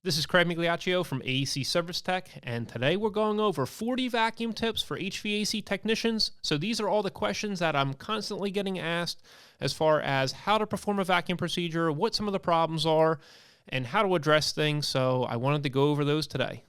This is Craig Migliaccio from acservicetech, and today we're going over 40 vacuum tips for HVAC technicians. So these are all the questions that I'm constantly getting asked as far as how to perform a vacuum procedure, what some of the problems are, and how to address things. So I wanted to go over those today.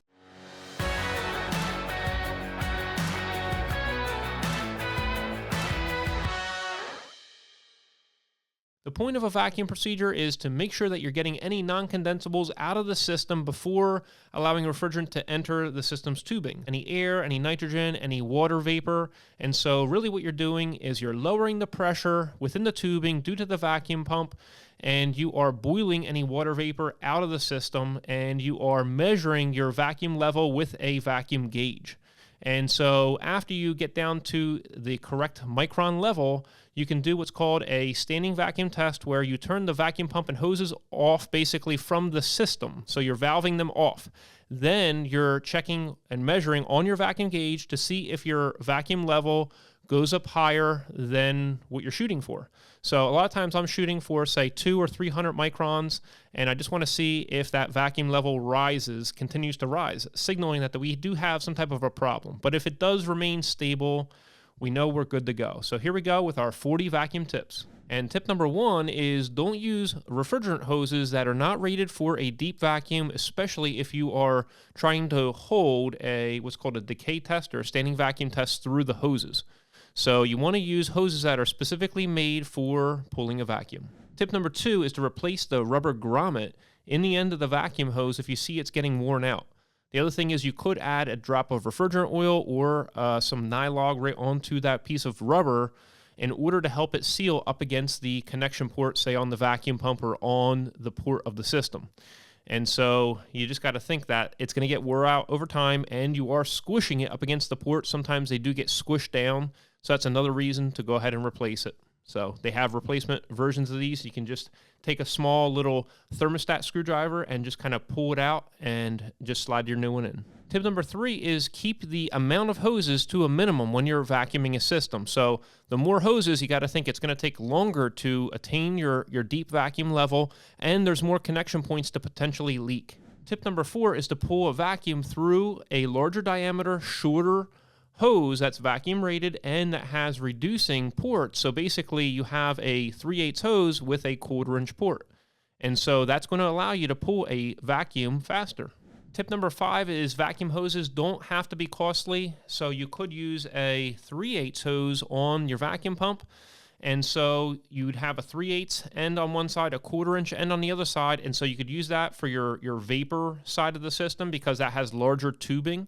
The point of a vacuum procedure is to make sure that you're getting any non-condensables out of the system before allowing refrigerant to enter the system's tubing. Any air, any nitrogen, any water vapor. And so really what you're doing is you're lowering the pressure within the tubing due to the vacuum pump, and you are boiling any water vapor out of the system, and you are measuring your vacuum level with a vacuum gauge. And so after you get down to the correct micron level, you can do what's called a standing vacuum test, where you turn the vacuum pump and hoses off basically from the system. So you're valving them off. Then you're checking and measuring on your vacuum gauge to see if your vacuum level goes up higher than what you're shooting for. So a lot of times I'm shooting for, say, 200 or 300 microns, and I just want to see if that vacuum level continues to rise, signaling that we do have some type of a problem. But if it does remain stable, we know we're good to go. So here we go with our 40 vacuum tips. And tip number one is don't use refrigerant hoses that are not rated for a deep vacuum, especially if you are trying to hold what's called a decay test or a standing vacuum test through the hoses. So you want to use hoses that are specifically made for pulling a vacuum. Tip number two is to replace the rubber grommet in the end of the vacuum hose if you see it's getting worn out. The other thing is you could add a drop of refrigerant oil or some nylog right onto that piece of rubber in order to help it seal up against the connection port, say on the vacuum pump or on the port of the system. And so you just got to think that it's going to get wore out over time, and you are squishing it up against the port. Sometimes they do get squished down. So that's another reason to go ahead and replace it. So they have replacement versions of these. You can just take a small little thermostat screwdriver and just kind of pull it out and just slide your new one in. Tip number three is keep the amount of hoses to a minimum when you're vacuuming a system. So the more hoses, you got to think it's going to take longer to attain your deep vacuum level, and there's more connection points to potentially leak. Tip number four is to pull a vacuum through a larger diameter, shorter hose that's vacuum rated and that has reducing ports. So basically you have a 3/8 hose with a 1/4 inch port. And so that's going to allow you to pull a vacuum faster. Tip number five is vacuum hoses don't have to be costly. So you could use a 3/8 hose on your vacuum pump. And so you'd have a 3/8 end on one side, a 1/4 inch end on the other side. And so you could use that for your vapor side of the system because that has larger tubing.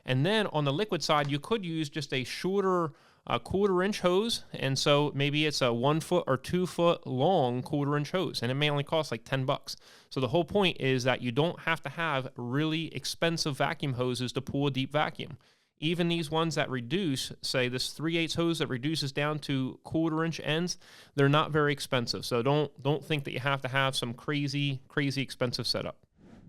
And then on the liquid side, you could use just a shorter 1/4 inch hose. And so maybe it's a 1 foot or 2 foot long 1/4 inch hose, and it may only cost like $10. So the whole point is that you don't have to have really expensive vacuum hoses to pull a deep vacuum. Even these ones that reduce, say this 3/8 hose that reduces down to 1/4 inch ends, they're not very expensive. So don't think that you have to have some crazy expensive setup.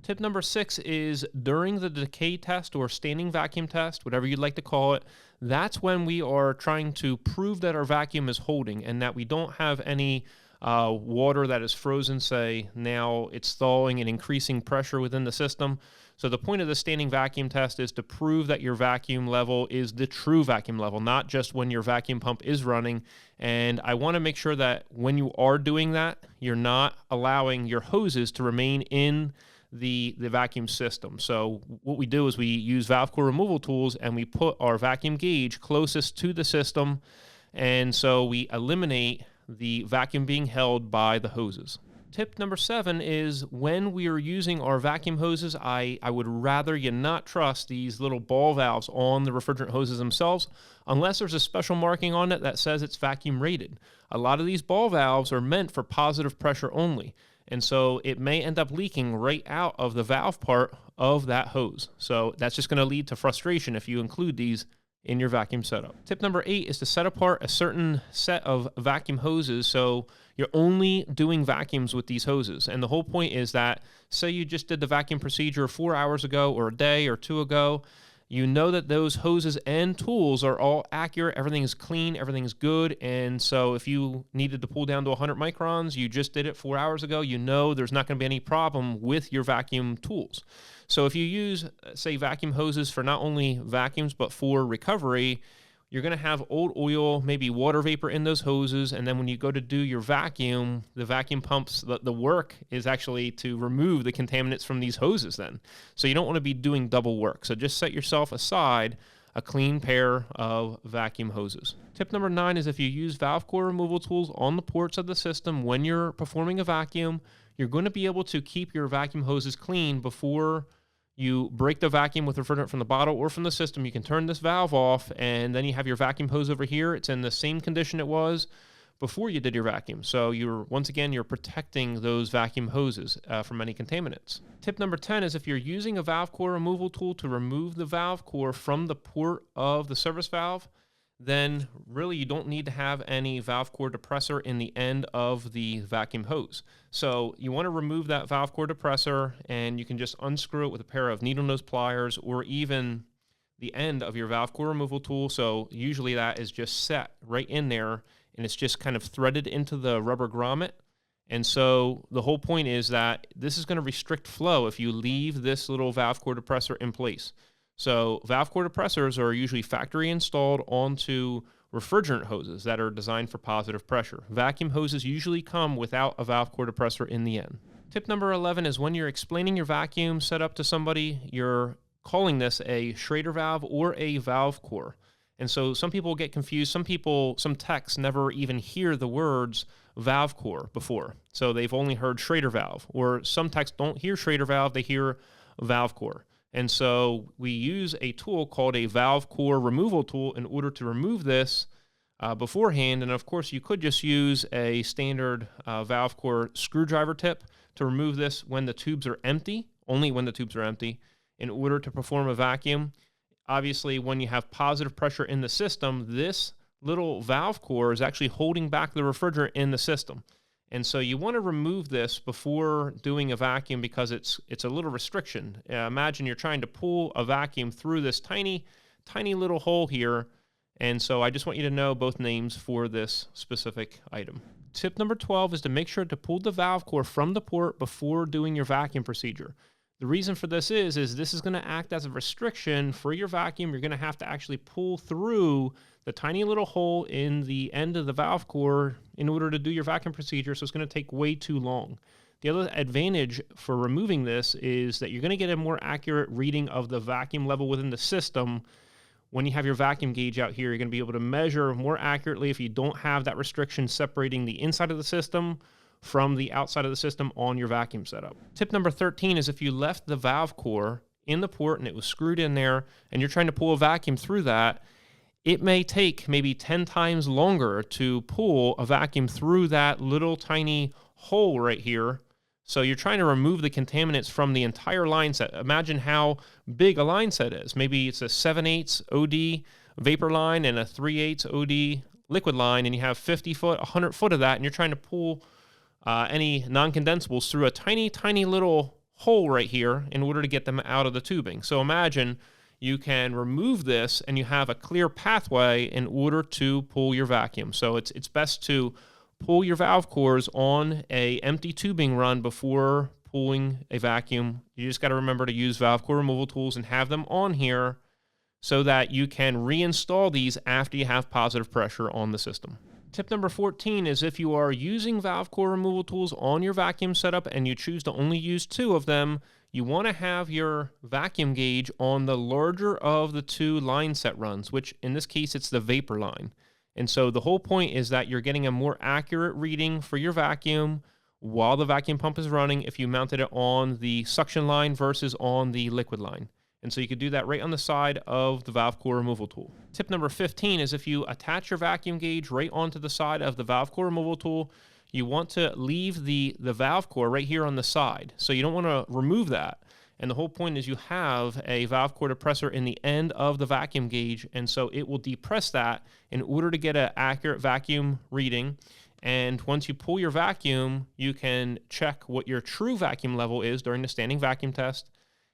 Tip number six is during the decay test or standing vacuum test, whatever you'd like to call it, that's when we are trying to prove that our vacuum is holding and that we don't have any water that is frozen, say now it's thawing and increasing pressure within the system. So the point of the standing vacuum test is to prove that your vacuum level is the true vacuum level, not just when your vacuum pump is running. And I want to make sure that when you are doing that, you're not allowing your hoses to remain in the vacuum system. So what we do is we use valve core removal tools and we put our vacuum gauge closest to the system, and so we eliminate the vacuum being held by the hoses. Tip number seven is when we are using our vacuum hoses, I would rather you not trust these little ball valves on the refrigerant hoses themselves unless there's a special marking on it that says it's vacuum rated. A lot of these ball valves are meant for positive pressure only. And so it may end up leaking right out of the valve part of that hose. So that's just going to lead to frustration if you include these in your vacuum setup. Tip number 8 is to set apart a certain set of vacuum hoses. So you're only doing vacuums with these hoses. And the whole point is that, say you just did the vacuum procedure 4 hours ago or a day or two ago, you know that those hoses and tools are all accurate, everything is clean, everything's good, and so if you needed to pull down to 100 microns, you just did it 4 hours ago, you know there's not going to be any problem with your vacuum tools. So if you use, say, vacuum hoses for not only vacuums but for recovery, you're going to have old oil, maybe water vapor in those hoses, and then when you go to do your vacuum, the vacuum pumps, the work is actually to remove the contaminants from these hoses then. So you don't want to be doing double work. So just set yourself aside a clean pair of vacuum hoses. Tip number 9 is if you use valve core removal tools on the ports of the system when you're performing a vacuum, you're going to be able to keep your vacuum hoses clean before you break the vacuum with refrigerant from the bottle or from the system. You can turn this valve off, and then you have your vacuum hose over here. It's in the same condition it was before you did your vacuum. So once again, you're protecting those vacuum hoses from any contaminants. Tip number 10 is if you're using a valve core removal tool to remove the valve core from the port of the service valve, then really you don't need to have any valve core depressor in the end of the vacuum hose. So you want to remove that valve core depressor, and you can just unscrew it with a pair of needle nose pliers or even the end of your valve core removal tool. So usually that is just set right in there, and it's just kind of threaded into the rubber grommet. And so the whole point is that this is going to restrict flow if you leave this little valve core depressor in place. So valve core depressors are usually factory installed onto refrigerant hoses that are designed for positive pressure. Vacuum hoses usually come without a valve core depressor in the end. Tip number 11 is when you're explaining your vacuum setup to somebody, you're calling this a Schrader valve or a valve core. And so some people get confused. Some techs never even hear the words valve core before. So they've only heard Schrader valve, or some techs don't hear Schrader valve, they hear valve core. And so we use a tool called a valve core removal tool in order to remove this beforehand. And of course, you could just use a standard valve core screwdriver tip to remove this when the tubes are empty, only when the tubes are empty, in order to perform a vacuum. Obviously, when you have positive pressure in the system, this little valve core is actually holding back the refrigerant in the system. And so you want to remove this before doing a vacuum because it's a little restriction. Imagine you're trying to pull a vacuum through this tiny little hole here. And so I just want you to know both names for this specific item. Tip number 12 is to make sure to pull the valve core from the port before doing your vacuum procedure. The reason for this is this is going to act as a restriction for your vacuum. You're going to have to actually pull through the tiny little hole in the end of the valve core in order to do your vacuum procedure, so it's going to take way too long. The other advantage for removing this is that you're going to get a more accurate reading of the vacuum level within the system. When you have your vacuum gauge out here, you're going to be able to measure more accurately if you don't have that restriction separating the inside of the system from the outside of the system on your vacuum setup. Tip number 13 is if you left the valve core in the port and it was screwed in there and you're trying to pull a vacuum through that, it may take maybe 10 times longer to pull a vacuum through that little tiny hole right here. So you're trying to remove the contaminants from the entire line set. Imagine how big a line set is. Maybe it's a 7/8 OD vapor line and a 3/8 OD liquid line, and you have 50 foot, 100 foot of that, and you're trying to pull any non-condensables through a tiny little hole right here in order to get them out of the tubing. So imagine you can remove this and you have a clear pathway in order to pull your vacuum. So it's best to pull your valve cores on a empty tubing run before pulling a vacuum. You just got to remember to use valve core removal tools and have them on here so that you can reinstall these after you have positive pressure on the system. Tip number 14 is if you are using valve core removal tools on your vacuum setup and you choose to only use 2 of them, you want to have your vacuum gauge on the larger of the 2 line set runs, which in this case, it's the vapor line. And so the whole point is that you're getting a more accurate reading for your vacuum while the vacuum pump is running if you mounted it on the suction line versus on the liquid line. And so you could do that right on the side of the valve core removal tool. Tip number 15 is if you attach your vacuum gauge right onto the side of the valve core removal tool, you want to leave the valve core right here on the side. So you don't want to remove that. And the whole point is you have a valve core depressor in the end of the vacuum gauge, and so it will depress that in order to get an accurate vacuum reading. And once you pull your vacuum, you can check what your true vacuum level is during the standing vacuum test.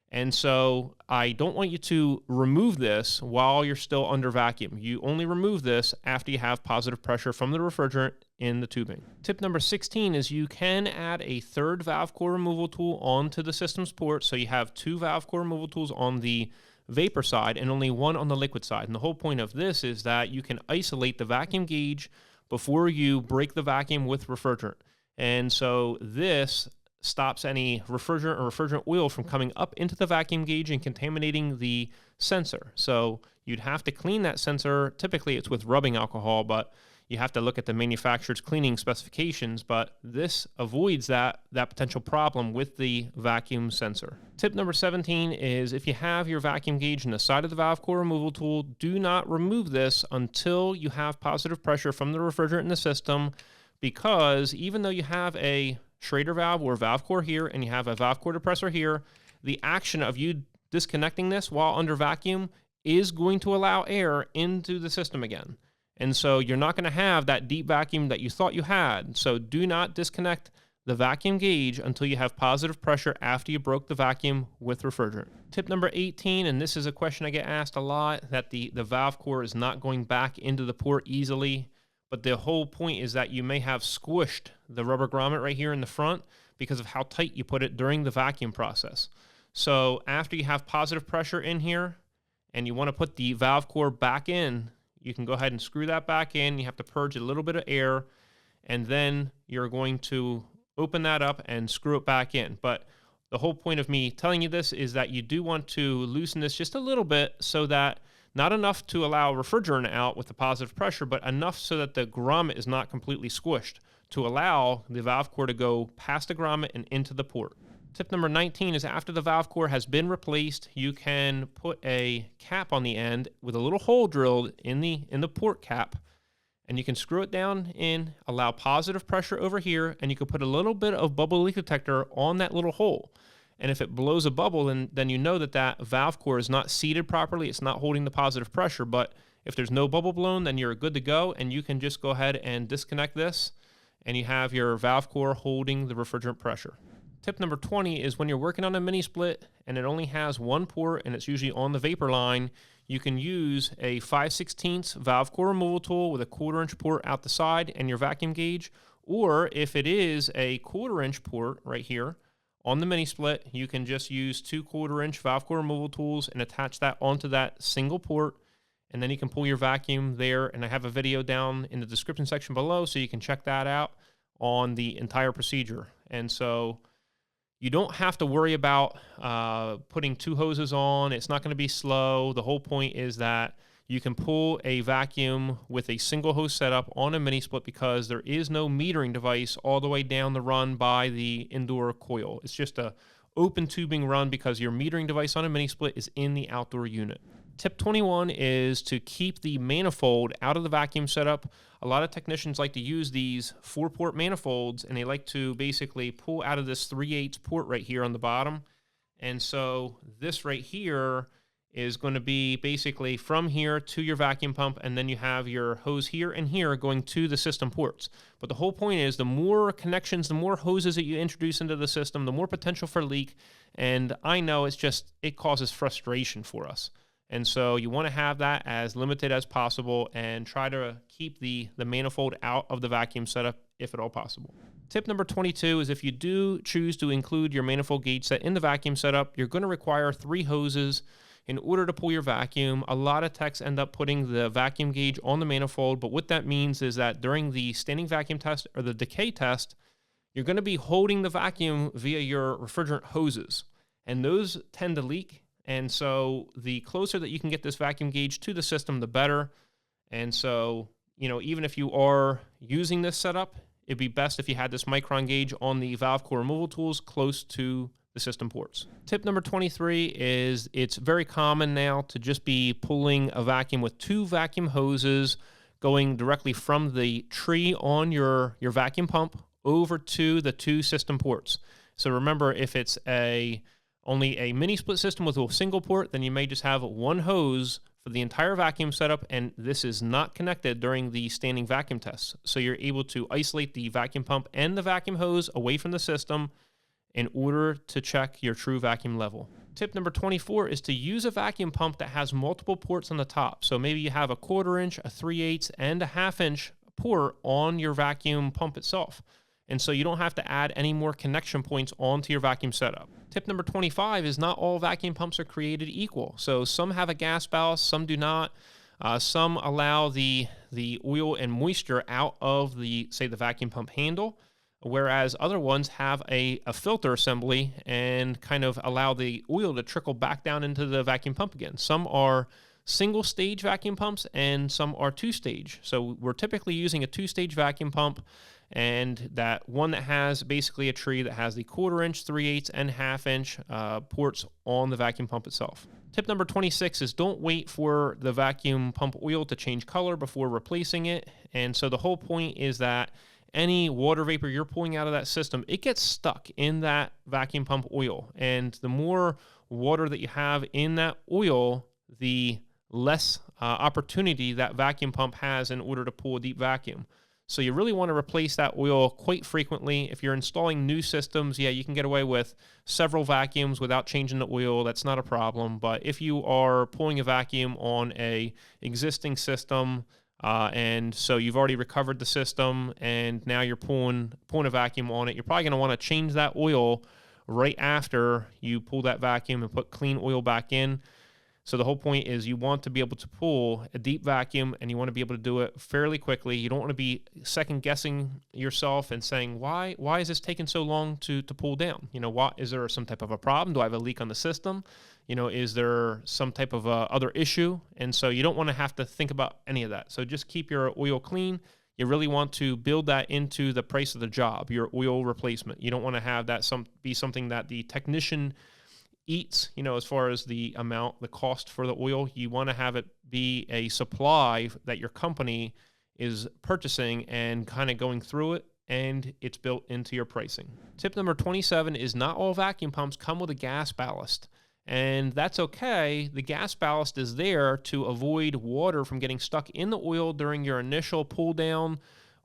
And so I don't want you to remove this while you're still under vacuum. You only remove this after you have positive pressure from the refrigerant in the tubing. Tip number 16 is you can add a third valve core removal tool onto the system's port. So you have 2 valve core removal tools on the vapor side and only 1 on the liquid side. And the whole point of this is that you can isolate the vacuum gauge before you break the vacuum with refrigerant. And so this stops any refrigerant or refrigerant oil from coming up into the vacuum gauge and contaminating the sensor. So you'd have to clean that sensor. Typically it's with rubbing alcohol, but you have to look at the manufacturer's cleaning specifications, but this avoids that potential problem with the vacuum sensor. Tip number 17 is if you have your vacuum gauge in the side of the valve core removal tool, do not remove this until you have positive pressure from the refrigerant in the system, because even though you have a Schrader valve or valve core here and you have a valve core depressor here, the action of you disconnecting this while under vacuum is going to allow air into the system again. And so you're not going to have that deep vacuum that you thought you had. So do not disconnect the vacuum gauge until you have positive pressure after you broke the vacuum with refrigerant. Tip number 18, and this is a question I get asked a lot, that the valve core is not going back into the port easily. But the whole point is that you may have squished the rubber grommet right here in the front because of how tight you put it during the vacuum process. So after you have positive pressure in here and you want to put the valve core back in, you can go ahead and screw that back in. You have to purge a little bit of air, and then you're going to open that up and screw it back in. But the whole point of me telling you this is that you do want to loosen this just a little bit, so that not enough to allow refrigerant out with the positive pressure, but enough so that the grommet is not completely squished to allow the valve core to go past the grommet and into the port. Tip number 19 is after the valve core has been replaced, you can put a cap on the end with a little hole drilled in the port cap, and you can screw it down in, allow positive pressure over here, and you can put a little bit of bubble leak detector on that little hole. And if it blows a bubble, then you know that valve core is not seated properly. It's not holding the positive pressure. But if there's no bubble blown, then you're good to go, and you can just go ahead and disconnect this, and you have your valve core holding the refrigerant pressure. Tip number 20 is when you're working on a mini split and it only has 1 port and it's usually on the vapor line, you can use a 5/16 valve core removal tool with a 1/4-inch port out the side and your vacuum gauge. Or if it is a 1/4-inch port right here on the mini split, you can just use 2 1/4-inch valve core removal tools and attach that onto that single port, and then you can pull your vacuum there. And I have a video down in the description section below, so you can check that out on the entire procedure. And so you don't have to worry about putting 2 hoses on. It's not going to be slow. The whole point is that you can pull a vacuum with a single hose setup on a mini split because there is no metering device all the way down the run by the indoor coil. It's just a open tubing run because your metering device on a mini split is in the outdoor unit. Tip 21 is to keep the manifold out of the vacuum setup. A lot of technicians like to use these 4-port manifolds, and they like to basically pull out of this 3/8 port right here on the bottom. And so this right here is going to be basically from here to your vacuum pump, and then you have your hose here and here going to the system ports. But the whole point is the more connections, the more hoses that you introduce into the system, the more potential for leak. And I know it causes frustration for us. And so you want to have that as limited as possible and try to keep the manifold out of the vacuum setup if at all possible. Tip number 22 is if you do choose to include your manifold gauge set in the vacuum setup, you're going to require 3 hoses in order to pull your vacuum. A lot of techs end up putting the vacuum gauge on the manifold, but what that means is that during the standing vacuum test or the decay test, you're going to be holding the vacuum via your refrigerant hoses, and those tend to leak. And so the closer that you can get this vacuum gauge to the system, the better. And so, even if you are using this setup, it'd be best if you had this micron gauge on the valve core removal tools close to the system ports. Tip number 23 is it's very common now to just be pulling a vacuum with 2 vacuum hoses going directly from the tree on your vacuum pump over to the 2 system ports. So remember, if it's only a mini split system with a single port, then you may just have 1 hose for the entire vacuum setup, and this is not connected during the standing vacuum tests. So you're able to isolate the vacuum pump and the vacuum hose away from the system in order to check your true vacuum level. Tip number 24 is to use a vacuum pump that has multiple ports on the top. So maybe you have a 1/4 inch, a 3/8, and a 1/2 inch port on your vacuum pump itself. And so you don't have to add any more connection points onto your vacuum setup. Tip number 25 is not all vacuum pumps are created equal. So some have a gas ballast, some do not. Some allow the oil and moisture out of the vacuum pump handle, whereas other ones have a filter assembly and kind of allow the oil to trickle back down into the vacuum pump again. Some are single stage vacuum pumps and some are 2-stage. So we're typically using a 2-stage vacuum pump, and that one that has basically a tree that has the 1/4 inch, 3/8, and 1/2 inch ports on the vacuum pump itself. Tip number 26 is don't wait for the vacuum pump oil to change color before replacing it. And so the whole point is that any water vapor you're pulling out of that system, it gets stuck in that vacuum pump oil. And the more water that you have in that oil, the less opportunity that vacuum pump has in order to pull a deep vacuum. So you really want to replace that oil quite frequently. If you're installing new systems, yeah, you can get away with several vacuums without changing the oil. That's not a problem. But if you are pulling a vacuum on a existing system, and so you've already recovered the system and now you're pulling a vacuum on it, you're probably going to want to change that oil right after you pull that vacuum and put clean oil back in. So the whole point is you want to be able to pull a deep vacuum, and you want to be able to do it fairly quickly. You don't want to be second guessing yourself and saying, why is this taking so long to pull down? Is there some type of a problem? Do I have a leak on the system? Is there some type of other issue? And so you don't want to have to think about any of that. So just keep your oil clean. You really want to build that into the price of the job, your oil replacement. You don't want to have that be something that the technician eats, as far as the cost for the oil. You want to have it be a supply that your company is purchasing and kind of going through it, and it's built into your pricing. Tip number 27 is not all vacuum pumps come with a gas ballast, and that's okay. The gas ballast is there to avoid water from getting stuck in the oil during your initial pull down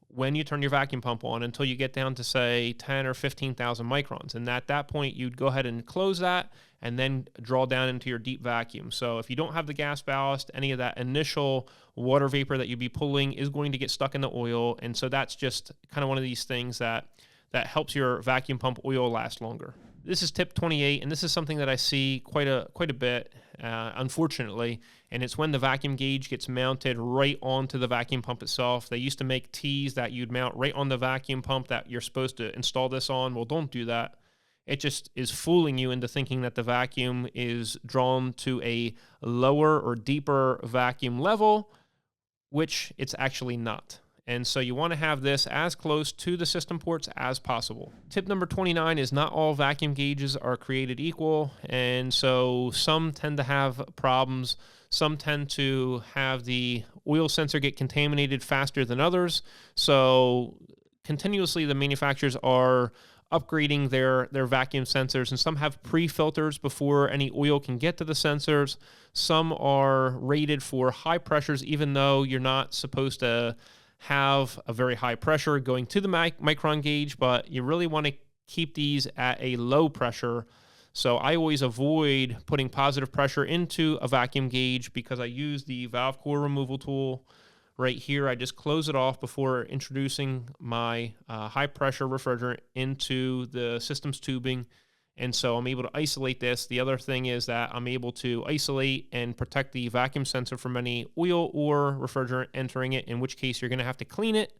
when you turn your vacuum pump on until you get down to, say, 10 or 15,000 microns. And at that point, you'd go ahead and close that and then draw down into your deep vacuum. So if you don't have the gas ballast, any of that initial water vapor that you'd be pulling is going to get stuck in the oil. And so that's just kind of one of these things that helps your vacuum pump oil last longer. This is tip 28, and this is something that I see quite a bit, unfortunately, and it's when the vacuum gauge gets mounted right onto the vacuum pump itself. They used to make tees that you'd mount right on the vacuum pump that you're supposed to install this on. Well, don't do that. It just is fooling you into thinking that the vacuum is drawn to a lower or deeper vacuum level, which it's actually not. And so you want to have this as close to the system ports as possible. Tip number 29 is not all vacuum gauges are created equal. And so some tend to have problems. Some tend to have the oil sensor get contaminated faster than others. So continuously the manufacturers are upgrading their vacuum sensors, and some have pre-filters before any oil can get to the sensors. Some are rated for high pressures, even though you're not supposed to have a very high pressure going to the micron gauge, but you really want to keep these at a low pressure. So I always avoid putting positive pressure into a vacuum gauge because I use the valve core removal tool right here. I just close it off before introducing my high pressure refrigerant into the system's tubing. And so I'm able to isolate this. The other thing is that I'm able to isolate and protect the vacuum sensor from any oil or refrigerant entering it, in which case you're going to have to clean it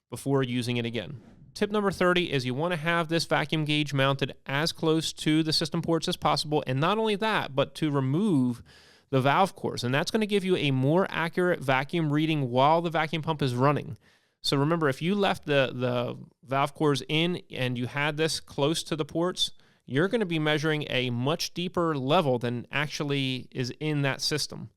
before using it again. Tip number 30 is you want to have this vacuum gauge mounted as close to the system ports as possible. And not only that, but to remove the valve cores. And that's going to give you a more accurate vacuum reading while the vacuum pump is running. So remember, if you left the valve cores in and you had this close to the ports, you're going to be measuring a much deeper level than actually is in that system.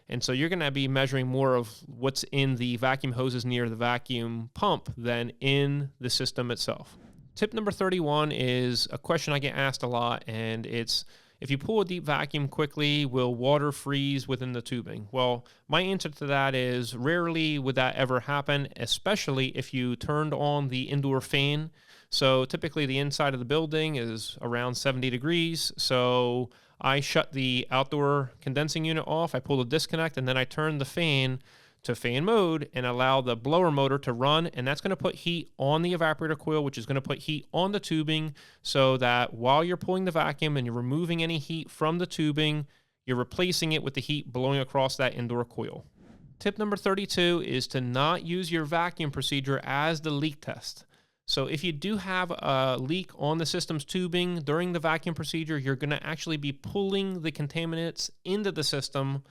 And so you're going to be measuring more of what's in the vacuum hoses near the vacuum pump than in the system itself. Tip number 31 is a question I get asked a lot, and it's, if you pull a deep vacuum quickly, will water freeze within the tubing? Well, my answer to that is rarely would that ever happen, especially if you turned on the indoor fan. So typically the inside of the building is around 70 degrees. So I shut the outdoor condensing unit off, I pull the disconnect, and then I turn the fan to fan mode and allow the blower motor to run, and that's going to put heat on the evaporator coil, which is going to put heat on the tubing, so that while you're pulling the vacuum and you're removing any heat from the tubing, you're replacing it with the heat blowing across that indoor coil. Tip number 32 is to not use your vacuum procedure as the leak test. So if you do have a leak on the system's tubing during the vacuum procedure, you're going to actually be pulling the contaminants into the system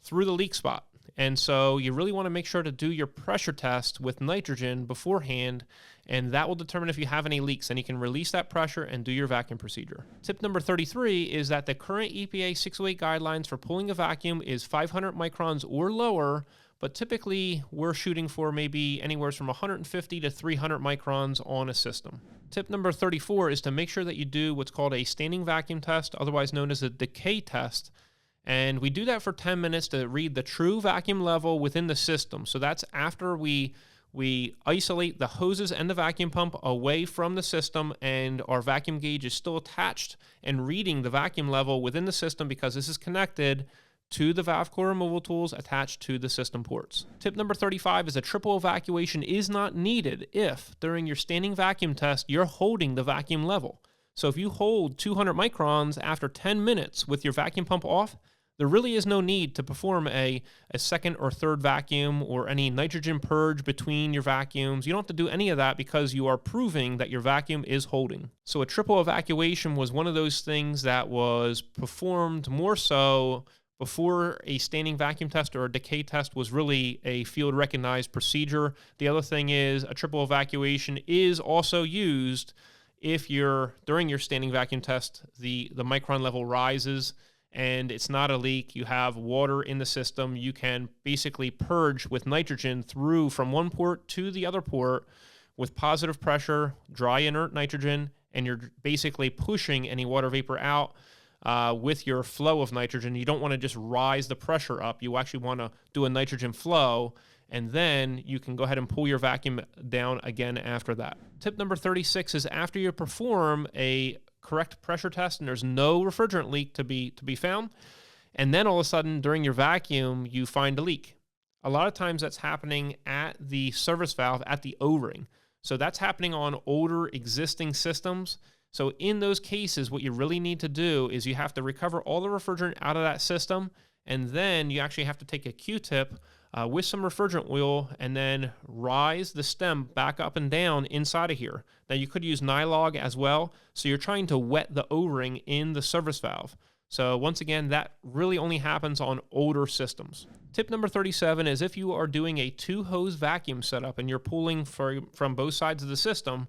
through the leak spot. And so you really want to make sure to do your pressure test with nitrogen beforehand, and that will determine if you have any leaks, and you can release that pressure and do your vacuum procedure. Tip number 33 is that the current EPA 608 guidelines for pulling a vacuum is 500 microns or lower, but typically we're shooting for maybe anywhere from 150 to 300 microns on a system. Tip number 34 is to make sure that you do what's called a standing vacuum test, otherwise known as a decay test. And we do that for 10 minutes to read the true vacuum level within the system. So that's after we isolate the hoses and the vacuum pump away from the system, and our vacuum gauge is still attached and reading the vacuum level within the system, because this is connected to the valve core removal tools attached to the system ports. Tip number 35 is a triple evacuation is not needed if during your standing vacuum test you're holding the vacuum level. So if you hold 200 microns after 10 minutes with your vacuum pump off, there really is no need to perform a second or third vacuum or any nitrogen purge between your vacuums. You don't have to do any of that because you are proving that your vacuum is holding. So a triple evacuation was one of those things that was performed more so before a standing vacuum test or a decay test was really a field recognized procedure. The other thing is a triple evacuation is also used if during your standing vacuum test, the micron level rises and it's not a leak, you have water in the system, you can basically purge with nitrogen through from one port to the other port with positive pressure, dry inert nitrogen, and you're basically pushing any water vapor out with your flow of nitrogen. You don't want to just rise the pressure up. You actually want to do a nitrogen flow, and then you can go ahead and pull your vacuum down again after that. Tip number 36 is after you perform a correct pressure test and there's no refrigerant leak to be found, and then all of a sudden during your vacuum you find a leak. A lot of times that's happening at the service valve at the O-ring. So that's happening on older existing systems. So in those cases, what you really need to do is you have to recover all the refrigerant out of that system, and then you actually have to take a Q-tip with some refrigerant oil and then rise the stem back up and down inside of here. Now you could use Nylog as well. So you're trying to wet the O-ring in the service valve. So once again, that really only happens on older systems. Tip number 37 is if you are doing a 2-hose vacuum setup and you're pulling from both sides of the system,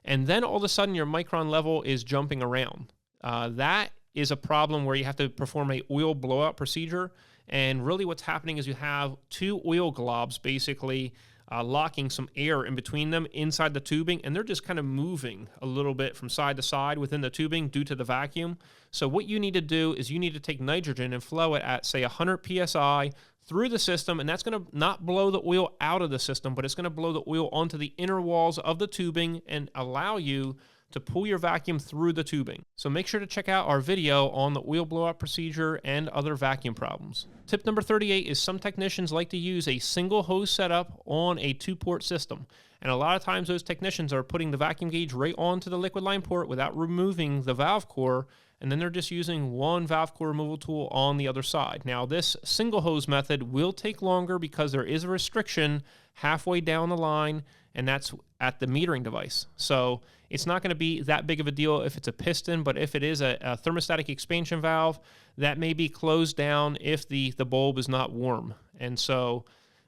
and then all of a sudden your micron level is jumping around. That is a problem where you have to perform a oil blowout procedure. And really what's happening is you have 2 oil globs basically locking some air in between them inside the tubing, and they're just kind of moving a little bit from side to side within the tubing due to the vacuum. So what you need to do is you need to take nitrogen and flow it at, say, 100 psi through the system, and that's going to not blow the oil out of the system, but it's going to blow the oil onto the inner walls of the tubing and allow you to pull your vacuum through the tubing. So make sure to check out our video on the oil blowout procedure and other vacuum problems. Tip number 38 is some technicians like to use a single hose setup on a 2-port system. And a lot of times those technicians are putting the vacuum gauge right onto the liquid line port without removing the valve core, and then they're just using one valve core removal tool on the other side. Now this single hose method will take longer because there is a restriction halfway down the line, and that's at the metering device. So it's not going to be that big of a deal if it's a piston, but if it is a thermostatic expansion valve, that may be closed down if the bulb is not warm. And so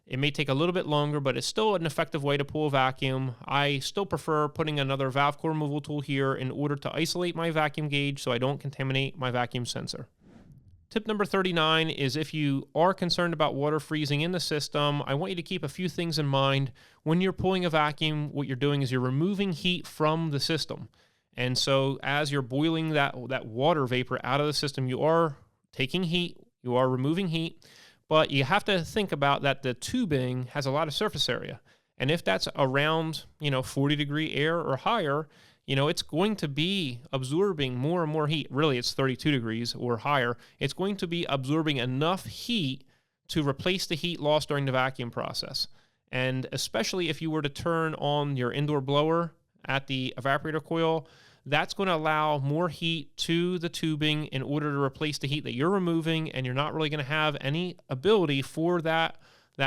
it may take a little bit longer, but it's still an effective way to pull a vacuum. I still prefer putting another valve core removal tool here in order to isolate my vacuum gauge so I don't contaminate my vacuum sensor. Tip number 39 is if you are concerned about water freezing in the system, I want you to keep a few things in mind. When you're pulling a vacuum, what you're doing is you're removing heat from the system. And so as you're boiling that water vapor out of the system, you are taking heat, you are removing heat, but you have to think about that the tubing has a lot of surface area. And if that's around 40-degree air or higher, it's going to be absorbing more and more heat. Really, it's 32 degrees or higher. It's going to be absorbing enough heat to replace the heat lost during the vacuum process. And especially if you were to turn on your indoor blower at the evaporator coil, that's going to allow more heat to the tubing in order to replace the heat that you're removing, and you're not really going to have any ability for that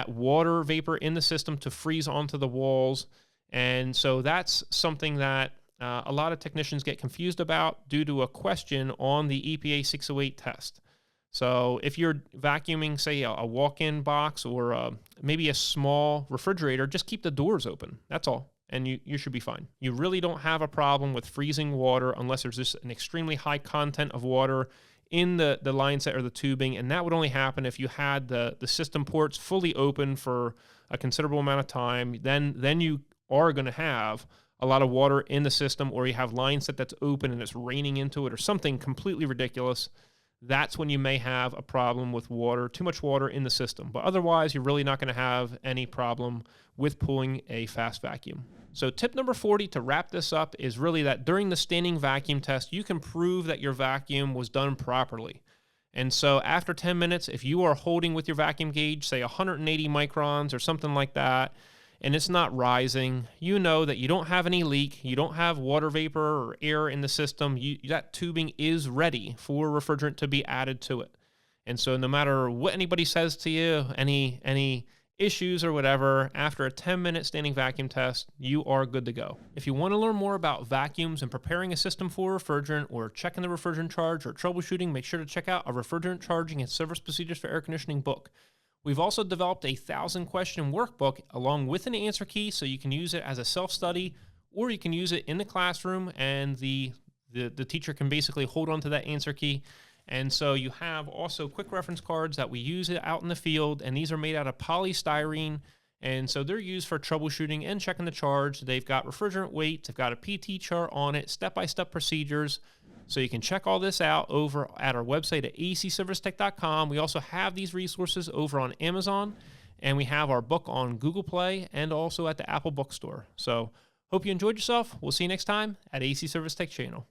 water vapor in the system to freeze onto the walls. And so that's something that a lot of technicians get confused about due to a question on the EPA 608 test. So if you're vacuuming, say, a walk-in box or maybe a small refrigerator, just keep the doors open. That's all. And you should be fine. You really don't have a problem with freezing water unless there's just an extremely high content of water in the line set or the tubing, and that would only happen if you had the system ports fully open for a considerable amount of time. Then you are going to have a lot of water in the system, or you have line set that's open and it's raining into it or something completely ridiculous. That's when you may have a problem with water, too much water in the system. But otherwise, you're really not going to have any problem with pulling a fast vacuum. So tip number 40 to wrap this up is really that during the standing vacuum test, you can prove that your vacuum was done properly. And so after 10 minutes, if you are holding with your vacuum gauge, say 180 microns or something like that, and it's not rising, you know that you don't have any leak, you don't have water vapor or air in the system, that tubing is ready for refrigerant to be added to it. And so no matter what anybody says to you, any issues or whatever, after a 10-minute standing vacuum test, you are good to go. If you want to learn more about vacuums and preparing a system for refrigerant, or checking the refrigerant charge or troubleshooting, make sure to check out our Refrigerant Charging and Service Procedures for Air Conditioning book. We've also developed a 1,000-question workbook along with an answer key, so you can use it as a self-study, or you can use it in the classroom, and the teacher can basically hold on to that answer key. And so you have also quick reference cards that we use it out in the field, and these are made out of polystyrene, and so they're used for troubleshooting and checking the charge. They've got refrigerant weights, they've got a PT chart on it, step-by-step procedures. So you can check all this out over at our website at acservicetech.com. We also have these resources over on Amazon, and we have our book on Google Play and also at the Apple Bookstore. So hope you enjoyed yourself. We'll see you next time at AC Service Tech channel.